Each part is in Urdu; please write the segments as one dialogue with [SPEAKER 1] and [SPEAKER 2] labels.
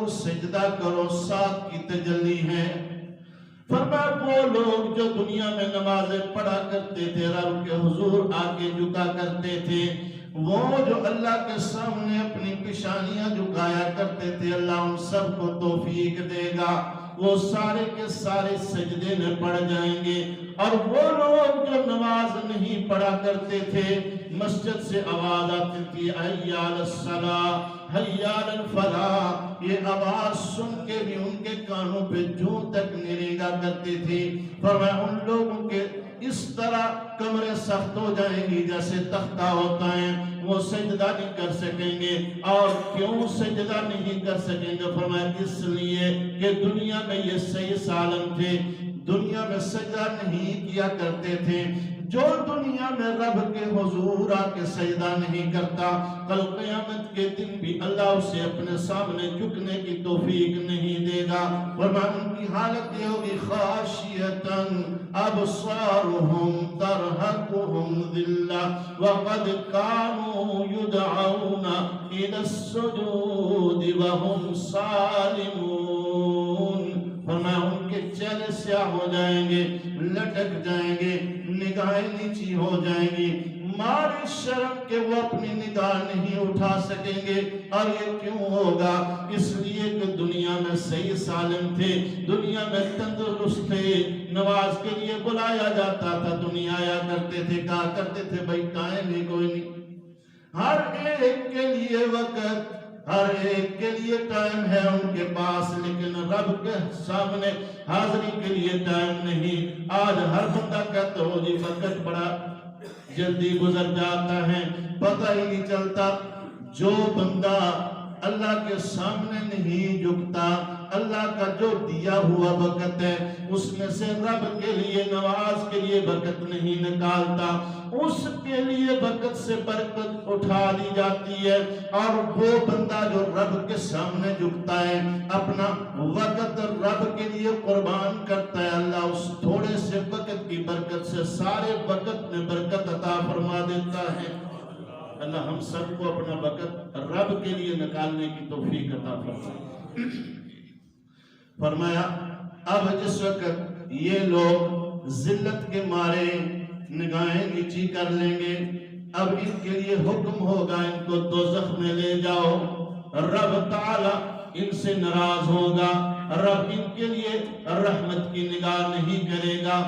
[SPEAKER 1] لوگ سجدہ کرو، 7 کی تجلی ہے۔ فرمایا وہ لوگ جو دنیا میں نمازیں پڑھا کرتے تھے، رب کے حضور آگے جھکا کرتے تھے، وہ جو اللہ کے سامنے اپنی پیشانیاں جھکایا کرتے تھے، اللہ ان سب کو توفیق دے گا، وہ سارے کے سارے سجدے میں پڑ جائیں گے۔ اور وہ لوگ جو نماز نہیں پڑھا کرتے تھے، مسجد سے آواز آتی تھی حی علی الصلاۃ حی علی الفلاح، یہ آواز سن کے بھی ان کے کانوں پہ جوں تک نہیں ریگا کرتی تھی۔ فرمایا ان لوگوں کے اس طرح کمرے سخت ہو جائیں گی جیسے تختہ ہوتا ہے، وہ سجدہ نہیں کر سکیں گے۔ اور کیوں سجدہ نہیں کر سکیں گے؟ فرمایا اس لیے کہ دنیا میں یہ صحیح سالم تھے، دنیا میں سجدہ نہیں کیا کرتے تھے۔ جو دنیا میں رب کے حضور آ کے سجدہ نہیں کرتا، کل قیامت کے دن بھی اللہ اسے اپنے سامنے جھکنے کی توفیق نہیں دے گا۔ فرمایا ان کی حالت یہ ہوگی خاشیتاً ابصارهم ترہقهم ذلہ وقد كانوا يدعون الى السجود وهم سالمون۔ فرمایا ان کے چہرے سیاہ ہو جائیں گے، لٹک جائیں گے، نگاہیں نیچی ہو جائیں گی، ماری شرم کہ وہ اپنی نگاہ نہیں اٹھا سکیں گے۔ اور یہ کیوں ہوگا؟ اس لیے کہ دنیا میں صحیح سالم تھے، دنیا میں تندرست تھے، نماز کے لیے بلایا جاتا تھا، دنیا آیا کرتے تھے، کہا کرتے تھے بھائی ٹائم ہی کوئی نہیں، ہر ایک کے لیے وقت، ہر ایک کے لیے ٹائم ہے ان کے پاس، لیکن رب کے سامنے حاضری کے لیے ٹائم نہیں۔ آج ہر بندہ کہتا ہو جی وقت بڑا جلدی گزر جاتا ہے، پتہ ہی نہیں چلتا۔ جو بندہ اللہ کے سامنے نہیں جھکتا، اللہ کا جو دیا ہوا وقت ہے اس میں سے رب کے لیے نماز کے لیے وقت نہیں نکالتا، اس کے لیے وقت سے برکت اٹھا لی جاتی ہے۔ اور وہ بندہ جو رب کے سامنے جھکتا ہے، اپنا وقت رب کے لیے قربان کرتا ہے، اللہ اس تھوڑے سے وقت کی برکت سے سارے وقت میں برکت عطا فرما دیتا ہے۔ اللہ ہم سب کو اپنا وقت رب کے لیے نکالنے کی توفیق عطا فرمائے۔ فرمایا اب جس وقت یہ لوگ ذلت کے مارے نگاہیں نیچی کر لیں گے، اب ان کے لیے حکم ہوگا ان کو دوزخ میں لے جاؤ، رب تعالی ان سے ناراض ہوگا، رب ان کے لیے رحمت کی نگاہ نہیں کرے گا۔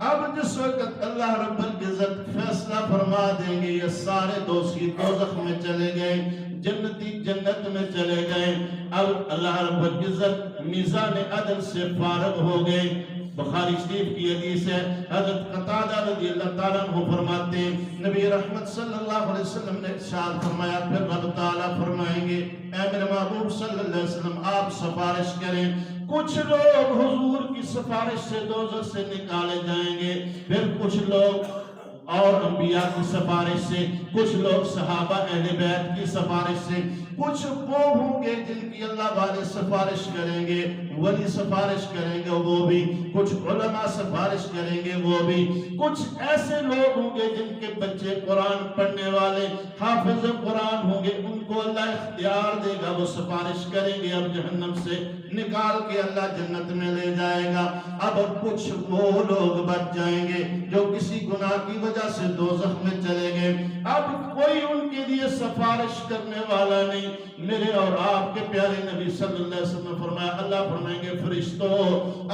[SPEAKER 1] اب جس وقت اللہ رب العزت فیصلہ فرما دیں گے یہ سارے دوزخی دوزخ میں چلے گئے، جنتی جنت میں چلے گئے، اب اللہ رب العزت میزان عدل سے فارغ ہو گئے۔ بخاری شریف کی حدیث ہے، حضرت قتادہ رضی اللہ تعالیٰ عنہ فرماتے ہیں نبی رحمت صلی اللہ علیہ وسلم نے ارشاد فرمایا، پھر رب تعالیٰ فرمائیں گے اے میرے محبوب صلی اللہ علیہ وسلم آپ سفارش کریں۔ کچھ لوگ حضور کی سفارش سے دوزخ سے نکالے جائیں گے، پھر کچھ لوگ اور انبیاء کی سفارش سے، کچھ لوگ صحابہ اہل بیت کی سفارش سے، کچھ وہ ہوں گے جن کی اللہ والے سفارش کریں گے، ولی سفارش کریں گے وہ بھی، کچھ علماء سفارش کریں گے وہ بھی، کچھ ایسے لوگ ہوں گے جن کے بچے قرآن پڑھنے والے حافظ قرآن ہوں گے، ان کو اللہ اختیار دے گا، وہ سفارش کریں گے، اب جہنم سے نکال کے اللہ جنت میں لے جائے گا۔ اب کچھ وہ لوگ بچ جائیں گے جو کسی گناہ کی وجہ سے دوزخ میں چلے گئے، اب کوئی ان کے لیے سفارش کرنے والا نہیں۔ میرے اور آپ کے پیارے نبی صلی اللہ علیہ وسلم نے فرمایا، اللہ فرمائیں گے فرشتوں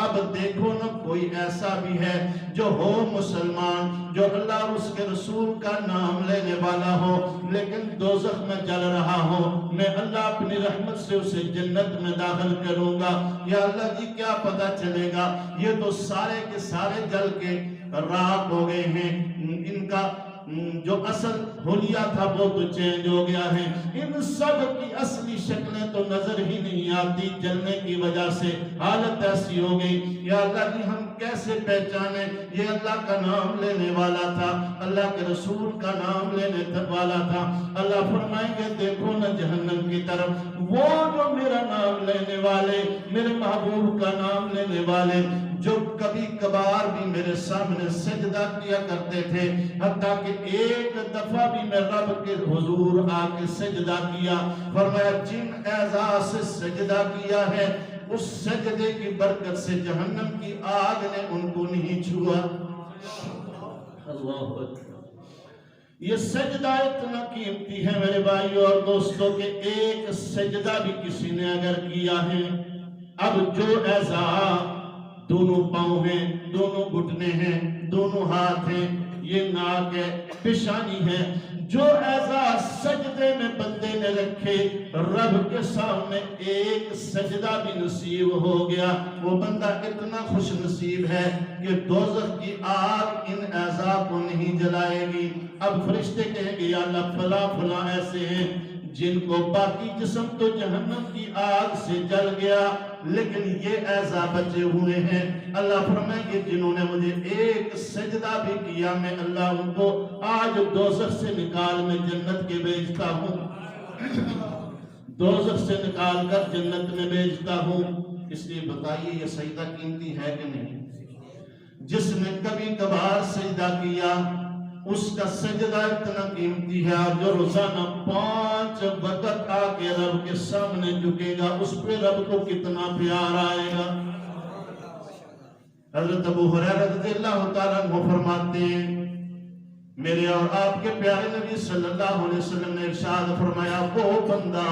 [SPEAKER 1] اب دیکھو نا کوئی ایسا بھی ہے جو ہو مسلمان، جو اللہ اور اس کے رسول کا نام لینے والا ہو لیکن دوزخ میں جل رہا ہو، میں اللہ اپنی رحمت سے اسے جنت میں داخل کروں گا۔ یا اللہ جی کیا پتہ چلے گا، یہ تو سارے کے سارے جل کے راک ہو گئے ہیں، ان کا جو اصل حلیہ تھا وہ تو چینج ہو گیا ہے، ان سب کی اصلی شکلیں تو نظر ہی نہیں آتی، جلنے کی وجہ سے حالت ایسی ہو گئی۔ یا اللہ جی ہم کیسے پہچانے یہ اللہ کا نام لینے والا تھا، اللہ کے رسول کا نام لینے والا تھا۔ اللہ فرمائیں گے دیکھو نا جہنم کی طرف، وہ جو میرا نام لینے والے، میرے محبوب کا نام لینے والے، جو کبھی کبھار بھی میرے سامنے سجدہ کیا کرتے تھے، حتیٰ کہ ایک دفعہ بھی میں رب کے حضور آ کے سجدہ کیا، فرمایا جن اعزاز سے سجدہ کیا ہے اس سجدے کی برکت سے جہنم کی آگ نے ان کو نہیں چھوا۔ اللہ اکبر۔ یہ سجدہ اتنا قیمتی ہے میرے بھائیوں اور دوستوں کہ ایک سجدہ بھی کسی نے اگر کیا ہے، اب جو اعزاز دونوں پاؤں ہیں، دونوں گھٹنے ہیں، دونوں ہاتھ ہیں، یہ ناک ہے، پیشانی ہے، جو اعزاز سجدے میں بندے نے رکھے، رب کے سامنے ایک سجدہ بھی نصیب ہو گیا، وہ بندہ اتنا خوش نصیب ہے کہ دوزخ کی آگ ان اعزاز کو نہیں جلائے گی۔ اب فرشتے کہیں گے یا اللہ فلاں فلاں ایسے ہیں جن کو باقی جسم تو جہنم کی آگ سے جل گیا لیکن یہ اعزاز بچے ہوئے ہیں۔ اللہ فرمائیں گے جنہوں نے مجھے ایک سجدہ بھی کیا میں اللہ ان کو آج دوزخ سے نکال میں جنت کے بھیجتا ہوں، دوزخ سے نکال کر جنت میں بھیجتا ہوں۔ اس لیے بتائیے یہ سجدہ قیمتی ہے کہ نہیں؟ جس نے کبھی کبھار سجدہ کیا اس کا سجدہ اتنا قیمتی ہے، اور جو روزانہ 5 وقت آ کے رب کے سامنے جھکے گا اس پہ رب کو کتنا پیار آئے گا۔ حضرت ابو ہریرہ رضی اللہ تعالیٰ عنہ فرماتے ہیں میرے اور آپ کے پیارے نبی صلی اللہ علیہ وسلم نے ارشاد فرمایا وہ بندہ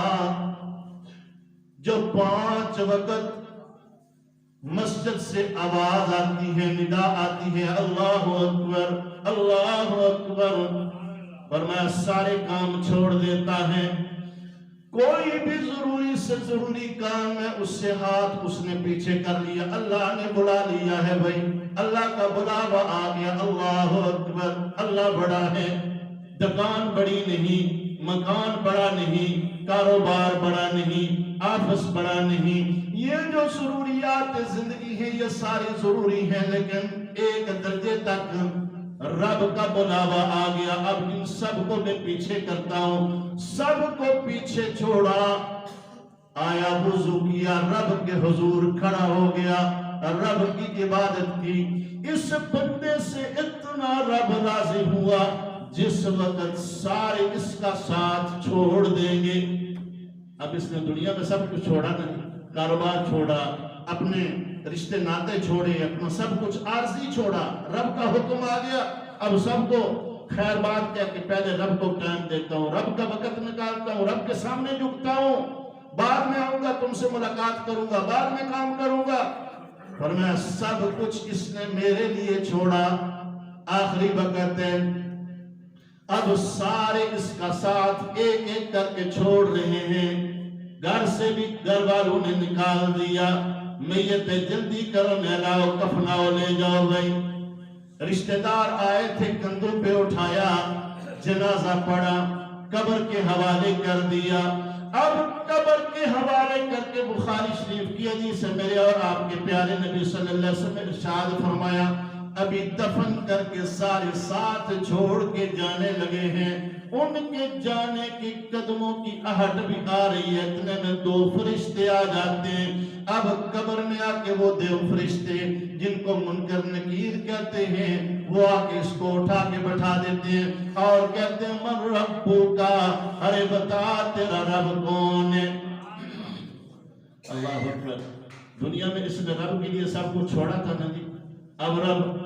[SPEAKER 1] جو 5 وقت مسجد سے آواز آتی ہے، ندا آتی ہے اللہ اکبر اللہ اکبر، فرمایا سارے کام چھوڑ دیتا ہے، کوئی بھی ضروری سے ضروری کام ہے اس سے ہاتھ اس نے پیچھے کر لیا، اللہ نے بلا لیا ہے بھائی، اللہ کا بلاوا آ گیا، اللہ اکبر، اللہ بڑا ہے، دکان بڑی نہیں، مکان بڑا نہیں، کاروبار بڑا نہیں، آفس بڑا نہیں، یہ جو ضروریات زندگی ہیں یہ ساری ضروری ہیں، لیکن ایک درجے تک رب کا بلاوا آ گیا، اب ان سب کو میں پیچھے کرتا ہوں، سب کو پیچھے چھوڑا، آیا وضو کیا، رب کے حضور کھڑا ہو گیا، رب کی عبادت کی، اس بندے سے اتنا رب راضی ہوا جس وقت سارے اس کا ساتھ چھوڑ دیں گے۔ اب اس نے دنیا میں سب کچھ چھوڑا نہیں، کاروبار چھوڑا، اپنے رشتے ناتے چھوڑے، اپنا سب کچھ عارضی چھوڑا، رب کا حکم آ گیا، اب سب کو خیر بات کہہ کے پہلے رب کو ٹائم دیتا ہوں، رب کا وقت نکالتا ہوں، رب کے سامنے جھکتا ہوں، بعد میں آؤں گا تم سے ملاقات کروں گا، بعد میں کام کروں گا، فرمایا سب کچھ اس نے میرے لیے چھوڑا، آخری وقت ہے، اب سارے اس کا ساتھ ایک ایک کر کے چھوڑ رہے ہیں، گھر سے بھی گھر والوں نے نکال دیا، میت جلدی کرو نہلاؤ کفناؤ لے جاؤ بھائی، رشتہ دار آئے تھے کندھوں پہ اٹھایا، جنازہ پڑا، قبر کے حوالے کر دیا، اب قبر کے حوالے کر کے بخاری شریف کی حدیث ہے میرے اور آپ کے پیارے نبی صلی اللہ علیہ وسلم نے ارشاد فرمایا ابھی دفن کر کے سارے ساتھ چھوڑ کے جانے لگے ہیں، ان کے جانے کی قدموں کی آہٹ بھی آ رہی ہے، اتنے میں 2 فرشتے آ جاتے ہیں، اب قبر میں آ کے وہ 2 فرشتے جن کو منکر نکیر کہتے ہیں وہ آ کے اس کو اٹھا کے بٹھا دیتے ہیں اور کہتے ہیں من ربو کا، ارے بتا تیرا رب کون ہے؟ اللہ اکبر۔ دنیا میں اس نے رب کے لیے سب کچھ چھوڑا تھا نا جی، اب رب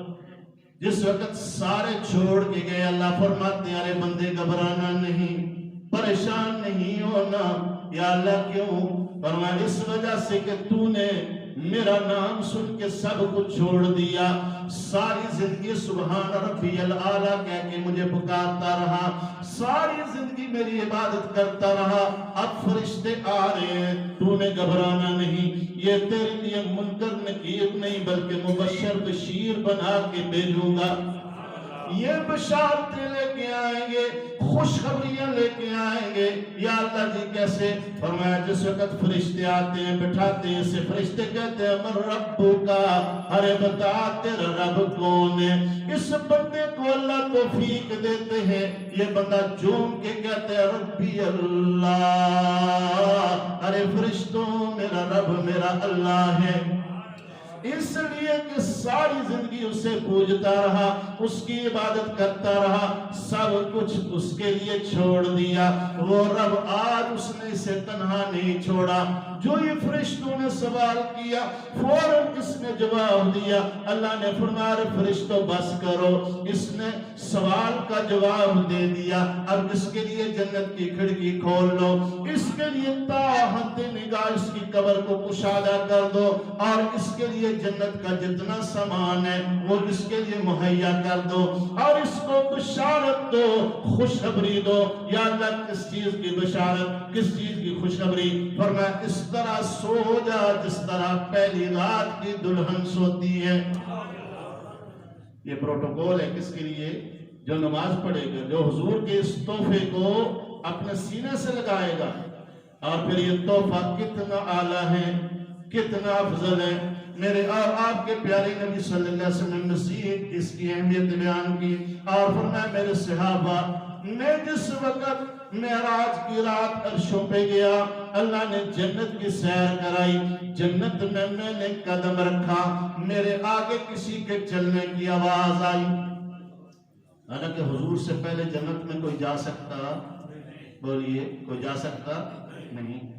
[SPEAKER 1] جس وقت سارے چھوڑ کے گئے اللہ فرماتے ہیں ارے بندے گھبرانا نہیں، پریشان نہیں ہونا، یا اللہ کیوں؟ فرمایا اس وجہ سے کہ تو نے میرا نام سن کے سب کچھ چھوڑ دیا، ساری زندگی سبحان ربی الاعلیٰ کہہ کے مجھے پکارتا رہا، ساری زندگی میری عبادت کرتا رہا، اب فرشتے آ رہے ہیں، تو نے گھبرانا نہیں، یہ تیرے لیے منکر نکیر نہیں بلکہ مبشر بشیر بنا کے بھیجوں گا۔ یہ بشارتیں لے کے آئیں گے، خوشخبریاں لے کے آئیں گے۔ یا اللہ جی کیسے؟ فرمایا جس وقت فرشتے آتے ہیں بٹھاتے ہیں اسے، فرشتے کہتے ہیں من ربکا، ارے بتا تیرا رب کون ہے؟ اس بندے کو اللہ توفیق دیتے ہیں، یہ بندہ جھوم کے کہتے ہیں ربی اللہ، ارے فرشتوں میرا رب میرا اللہ ہے۔ اس لیے کہ ساری زندگی اسے پوجتا رہا، اس کی عبادت کرتا رہا، سب کچھ اس کے لیے چھوڑ دیا، وہ رب آج اس نے اسے تنہا نہیں چھوڑا۔ جو یہ فرشتوں نے سوال کیا فوراً اس نے جواب دیا۔ اللہ نے فرمایا فرشتوں بس کرو، اس نے سوال کا جواب دے دیا، اب اس کے لیے جنت کی کھڑکی کھول لو، اس کے لیے تا حد نگاہ اس کی قبر کو کشادہ کر دو، اور اس کے لیے جنت کا جتنا سامان ہے وہ اس کے لیے مہیا کر دو، اور اس کو بشارت دو، خوشخبری دو۔ یا اللہ کس چیز کی بشارت، کس چیز کی خوشخبری؟ فرمایا اس طرح سو جا جس طرح پہلی رات کی دلہن سوتی ہے۔ یہ پروٹوکول ہے کس کے لیے؟ جو نماز پڑھے گا، جو حضور کے اس تحفے کو اپنے سینے سے لگائے گا۔ اور پھر یہ تحفہ کتنا اعلیٰ ہے، کتنا افضل ہے۔ میرے اور آپ کے پیارے نبی صلی اللہ علیہ وسلم نے مزید اس کی اہمیت بیان کی اور فرمایا میرے صحابہ، میں جس وقت معراج کی رات عرشوں پہ گیا، اللہ نے جنت کی سیر کرائی، جنت میں میں نے قدم رکھا، میرے آگے کسی کے چلنے کی آواز آئی۔ حالانکہ حضور سے پہلے جنت میں کوئی جا سکتا؟ بولیے، کوئی جا سکتا نہیں۔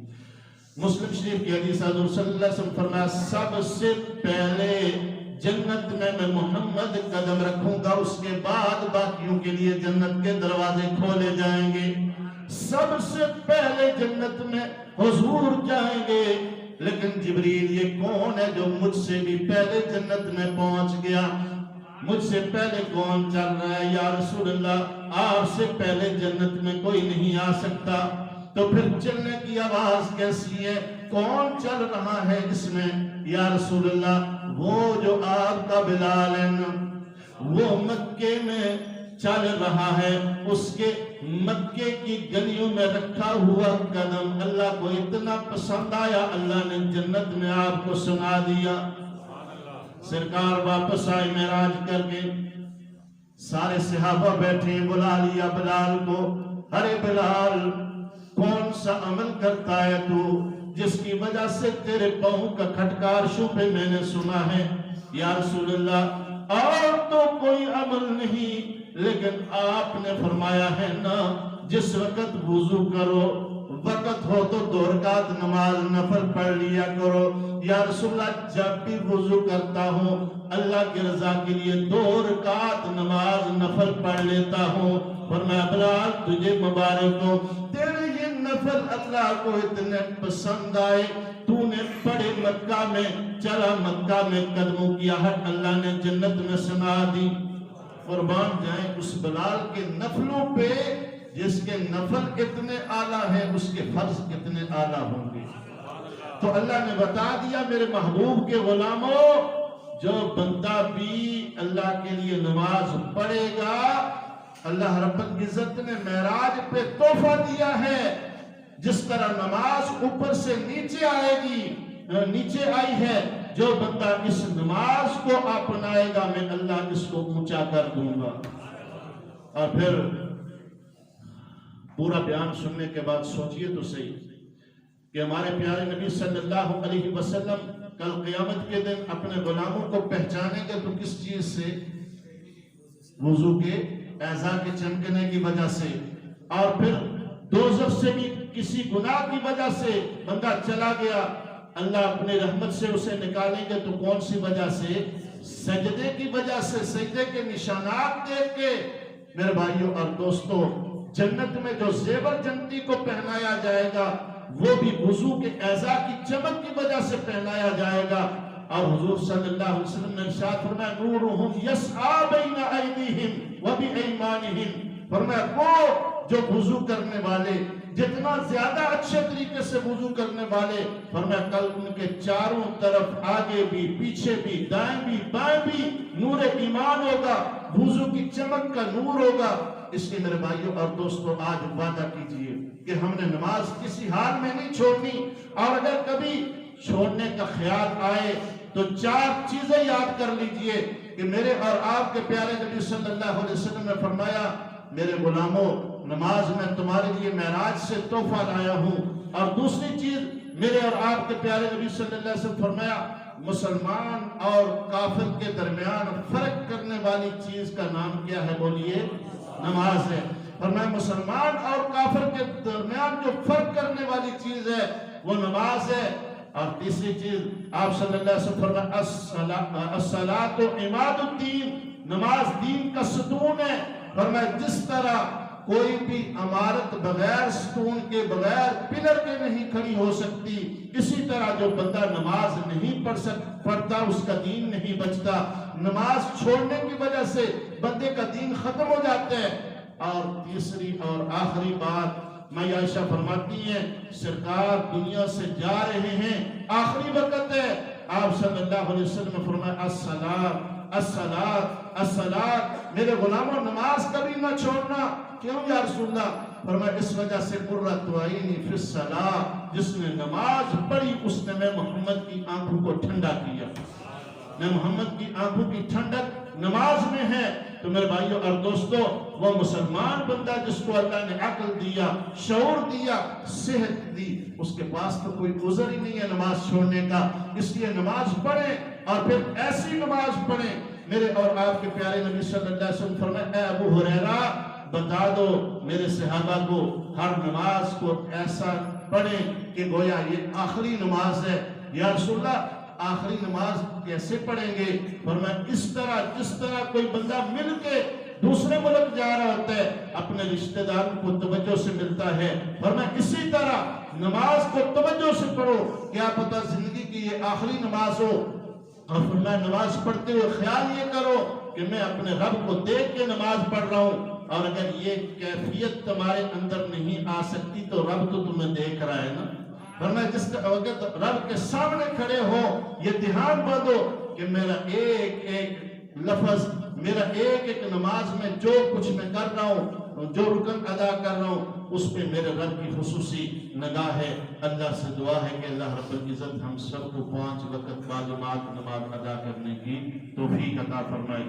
[SPEAKER 1] مسلم شریف کی حدیث حضور صلی اللہ علیہ وسلم فرمایا سب سے پہلے جنت میں محمد قدم رکھوں گا، اس کے بعد باقیوں کے لیے جنت کے دروازے کھولے جائیں گے۔ سب سے پہلے جنت میں حضور جائیں گے، لیکن جبریل یہ کون ہے جو مجھ سے بھی پہلے جنت میں پہنچ گیا؟ مجھ سے پہلے کون چل رہا ہے؟ یا رسول اللہ آپ سے پہلے جنت میں کوئی نہیں آ سکتا۔ تو پھر چلنے کی آواز کیسی ہے؟ کون چل رہا ہے اس میں؟ یا رسول اللہ وہ جو آپ کا بلال ہے نا، وہ مکے میں چل رہا ہے، اس کے مکے کی گلیوں میں رکھا ہوا قدم اللہ کو اتنا پسند آیا، اللہ نے جنت میں آپ کو سنا دیا۔ سرکار واپس آئے معراج کر کے، سارے صحابہ بیٹھے، بلا لیا بلال کو، ارے بلال کون سا عمل کرتا ہے تو جس کی وجہ سے تیرے پاؤں کا کھٹکار شوپے میں نے سنا ہے؟ یا رسول اللہ اور تو کوئی عمل نہیں، لیکن آپ نے فرمایا ہے نا جس وقت وضو کرو وقت ہو تو 2 رکعت نماز نفل پڑھ لیا کرو۔ یا رسول اللہ جب بھی وضو کرتا ہوں اللہ کی رضا کے لیے 2 رکعت نماز نفل پڑھ لیتا ہوں۔ فرمایا بلال تجھے مبارک ہو، تیرے یہ نفل اللہ کو اتنے پسند آئے، تو نے پڑے مکہ میں، چلا مکہ میں قدموں کی آہٹ اللہ نے جنت میں سنا دی۔ قربان جائیں اس بلال کے نفلوں پہ، جس کے نفل اتنے اعلیٰ ہیں اس کے فرض کتنے اعلیٰ ہوں گے۔ تو اللہ نے بتا دیا میرے محبوب کے غلاموں، جو بندہ بھی اللہ کے لیے نماز پڑھے گا، اللہ رب العزت نے معراج پہ تحفہ دیا ہے۔ جس طرح نماز اوپر سے نیچے آئے گی، نیچے آئی ہے، جو بندہ اس نماز کو اپنائے گا میں اللہ اس کو اونچا کر دوں گا۔ اور پھر پورا بیان سننے کے بعد سوچئے تو صحیح کہ ہمارے پیارے نبی صلی اللہ علیہ وسلم کل قیامت کے دن اپنے غلاموں کو پہچانیں گے تو کس چیز سے؟ وضو کے اعضاء کے چمکنے کی وجہ سے، اور پھر دوزخ سے بھی کسی گناہ کی وجہ سے بندہ چلا گیا، اللہ اپنے رحمت سے اسے نکالیں گے تو کون سی وجہ سے؟ سجدے کی وجہ سے، سجدے کے نشانات دیکھ کے۔ میرے بھائیوں اور دوستوں، جنت میں جو زیور جنتی کو پہنایا جائے گا وہ بھی وضو کے اعضاء کی چمک کی وجہ سے پہنایا جائے گا۔ اور حضور صلی اللہ علیہ وسلم نے ارشاد فرمایا نورہم یسعی بین ایدیہم و بایمانہم، فرمایا وہ جو وضو کرنے والے، جتنا زیادہ اچھے طریقے سے وضو کرنے والے، فرمایا کل ان کے چاروں طرف آگے بھی پیچھے بھی دائیں بھی بائیں بھی نور ایمان ہوگا۔ وضو کی چمک کا نور ہوگا۔ اس لیے میرے بھائیوں اور دوستوں آج وعدہ کیجئے کہ ہم نے نماز کسی حال میں نہیں چھوڑنی، اور اگر کبھی چھوڑنے کا خیال آئے تو 4 چیزیں یاد کر لیجئے کہ میرے اور آپ کے پیارے نبی صلی اللہ علیہ وسلم نے فرمایا میرے غلاموں نماز میں تمہارے لیے معراج سے تحفہ لایا ہوں۔ اور دوسری چیز میرے اور آپ کے پیارے نبی صلی اللہ علیہ وسلم فرمایا مسلمان اور کافر کے درمیان فرق کرنے والی چیز کا نام کیا ہے؟ بولیے نماز ہے۔ فرمایا مسلمان اور کافر کے درمیان جو فرق کرنے والی چیز ہے وہ نماز ہے۔ اور تیسری چیز آپ صلی اللہ علیہ وسلم فرمایا الصلاۃ عماد الدین، نماز دین کا ستون ہے۔ فرمایا جس طرح کوئی بھی عمارت بغیر ستون کے بغیر پلر کے نہیں کھڑی ہو سکتی، اسی طرح جو بندہ نماز نہیں پڑھتا اس کا دین نہیں بچتا۔ نماز چھوڑنے کی وجہ سے بندے کا دین ختم ہو جاتا ہے۔ اور تیسری اور آخری بات میں عائشہ فرماتی ہیں سرکار دنیا سے جا رہے ہیں، آخری وقت ہے، آپ صلی اللہ علیہ وسلم نے فرمایا الصلاۃ الصلاۃ الصلاۃ، میرے غلاموں نماز کبھی نہ چھوڑنا۔ کیوں یا رسول اللہ؟ فرمایا اس وجہ سے قرۃ عینی فی الصلاۃ، جس نے نماز پڑھی اس نے میں محمد کی آنکھوں کو ٹھنڈا کیا، میں محمد کی آنکھوں کی ٹھنڈک نماز میں ہے۔ تو میرے بھائیوں اور دوستوں وہ مسلمان بندہ جس کو اللہ نے عقل دیا، شعور دیا، صحت دی، اس کے پاس تو کوئی عذر ہی نہیں ہے نماز چھوڑنے کا۔ اس لیے نماز پڑھیں اور پھر ایسی نماز پڑھیں۔ میرے اور آپ کے پیارے نبی صلی اللہ علیہ وسلم فرمائے اے ابو ہریرہ بتا دو میرے صحابہ کو ہر نماز کو ایسا پڑھیں کہ گویا یہ آخری نماز ہے۔ یا رسول اللہ آخری نماز کیسے پڑھیں گے؟ فرمایا اس طرح جس طرح کوئی بندہ مل کے دوسرے ملک جا رہا ہوتا ہے، اپنے رشتہ داروں کو توجہ سے ملتا ہے، فرمایا اسی طرح نماز کو توجہ سے پڑھو، کیا پتہ زندگی کی یہ آخری نماز ہو۔ اور فرمایا نماز پڑھتے ہوئے خیال یہ کرو کہ میں اپنے رب کو دیکھ کے نماز پڑھ رہا ہوں، اور اگر یہ کیفیت تمہارے اندر نہیں آ سکتی تو رب تو تمہیں دیکھ رہا ہے نا۔ فرمایا جس وقت رب کے سامنے کھڑے ہو یہ دھیان باندھو کہ میرا ایک ایک لفظ، میرا ایک ایک نماز میں جو کچھ میں کر رہا ہوں، جو رکن ادا کر رہا ہوں، اس پہ میرے رب کی خصوصی نگاہ ہے۔ اللہ سے دعا ہے کہ اللہ رب العزت ہم سب کو 5 وقت بعد نماز ادا کرنے کی توفیق عطا فرمائے۔